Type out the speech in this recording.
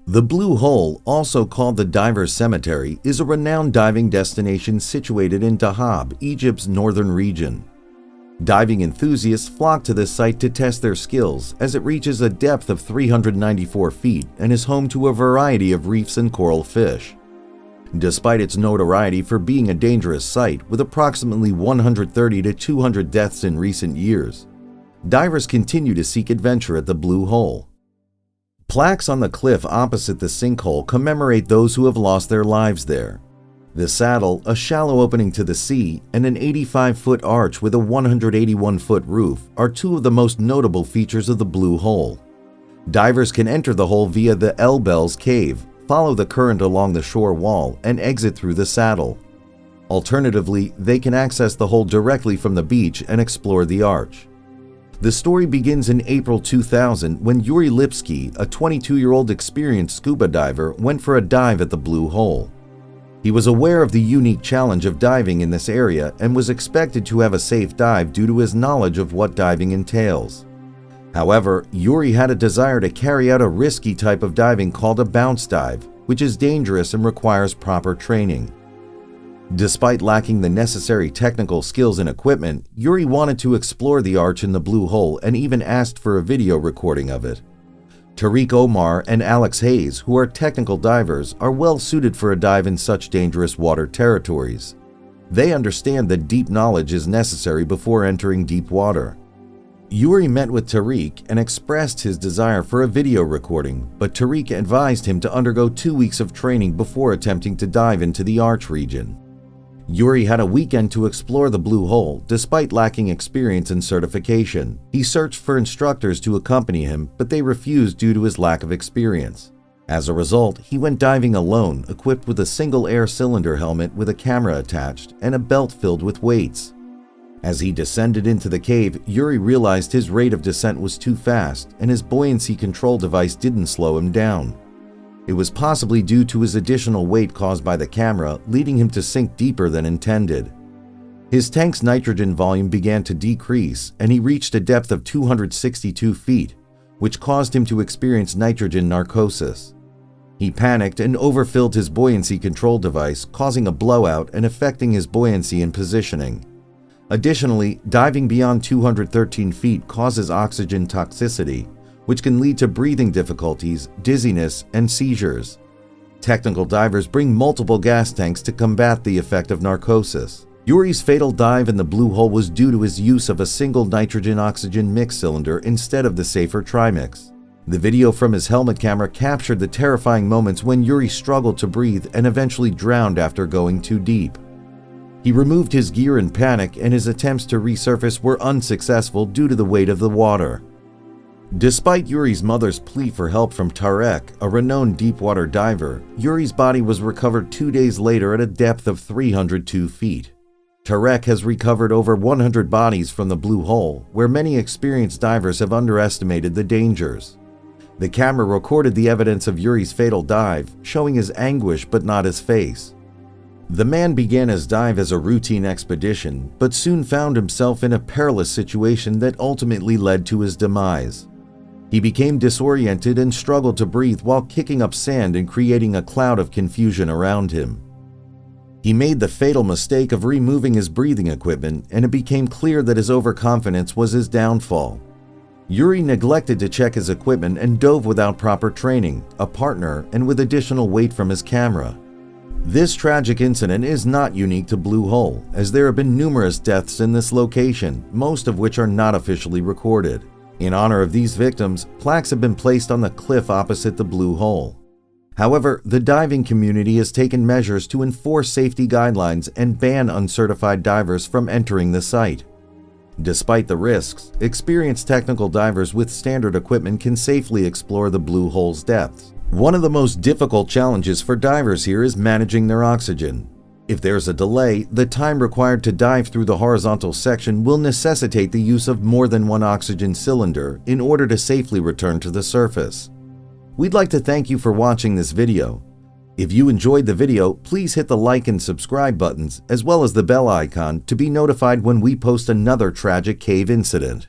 The Blue Hole, also called the Divers Cemetery, is a renowned diving destination situated in Dahab, Egypt's northern region. Diving enthusiasts flock to this site to test their skills as it reaches a depth of 394 feet and is home to a variety of reefs and coral fish. Despite its notoriety for being a dangerous site with approximately 130 to 200 deaths in recent years, divers continue to seek adventure at the Blue Hole. Plaques on the cliff opposite the sinkhole commemorate those who have lost their lives there. The saddle, a shallow opening to the sea, and an 85-foot arch with a 181-foot roof are two of the most notable features of the Blue Hole. Divers can enter the hole via the El Bells cave, follow the current along the shore wall, and exit through the saddle. Alternatively, they can access the hole directly from the beach and explore the arch. The story begins in April 2000 when Yuri Lipski, a 22-year-old experienced scuba diver, went for a dive at the Blue Hole. He was aware of the unique challenge of diving in this area and was expected to have a safe dive due to his knowledge of what diving entails. However, Yuri had a desire to carry out a risky type of diving called a bounce dive, which is dangerous and requires proper training. Despite lacking the necessary technical skills and equipment, Yuri wanted to explore the arch in the Blue Hole and even asked for a video recording of it. Tariq Omar and Alex Hayes, who are technical divers, are well suited for a dive in such dangerous water territories. They understand that deep knowledge is necessary before entering deep water. Yuri met with Tariq and expressed his desire for a video recording, but Tariq advised him to undergo 2 weeks of training before attempting to dive into the arch region. Yuri had a weekend to explore the Blue Hole despite lacking experience and certification. He searched for instructors to accompany him, but they refused due to his lack of experience. As a result, he went diving alone, equipped with a single air cylinder helmet with a camera attached and a belt filled with weights. As he descended into the cave, Yuri realized his rate of descent was too fast and his buoyancy control device didn't slow him down. It was possibly due to his additional weight caused by the camera, leading him to sink deeper than intended. His tank's nitrogen volume began to decrease, and he reached a depth of 262 feet, which caused him to experience nitrogen narcosis. He panicked and overfilled his buoyancy control device, causing a blowout and affecting his buoyancy and positioning. Additionally, diving beyond 213 feet causes oxygen toxicity, which can lead to breathing difficulties, dizziness, and seizures. Technical divers bring multiple gas tanks to combat the effect of narcosis. Yuri's fatal dive in the Blue Hole was due to his use of a single nitrogen-oxygen mix cylinder instead of the safer trimix. The video from his helmet camera captured the terrifying moments when Yuri struggled to breathe and eventually drowned after going too deep. He removed his gear in panic, and his attempts to resurface were unsuccessful due to the weight of the water. Despite Yuri's mother's plea for help from Tarek, a renowned deepwater diver, Yuri's body was recovered 2 days later at a depth of 302 feet. Tarek has recovered over 100 bodies from the Blue Hole, where many experienced divers have underestimated the dangers. The camera recorded the evidence of Yuri's fatal dive, showing his anguish but not his face. The man began his dive as a routine expedition, but soon found himself in a perilous situation that ultimately led to his demise. He became disoriented and struggled to breathe while kicking up sand and creating a cloud of confusion around him. He made the fatal mistake of removing his breathing equipment, and it became clear that his overconfidence was his downfall. Yuri neglected to check his equipment and dove without proper training, a partner, and with additional weight from his camera. This tragic incident is not unique to Blue Hole, as there have been numerous deaths in this location, most of which are not officially recorded. In honor of these victims, plaques have been placed on the cliff opposite the Blue Hole. However, the diving community has taken measures to enforce safety guidelines and ban uncertified divers from entering the site. Despite the risks, experienced technical divers with standard equipment can safely explore the Blue Hole's depths. One of the most difficult challenges for divers here is managing their oxygen. If there's a delay, the time required to dive through the horizontal section will necessitate the use of more than one oxygen cylinder in order to safely return to the surface. We'd like to thank you for watching this video. If you enjoyed the video, please hit the like and subscribe buttons as well as the bell icon to be notified when we post another tragic cave incident.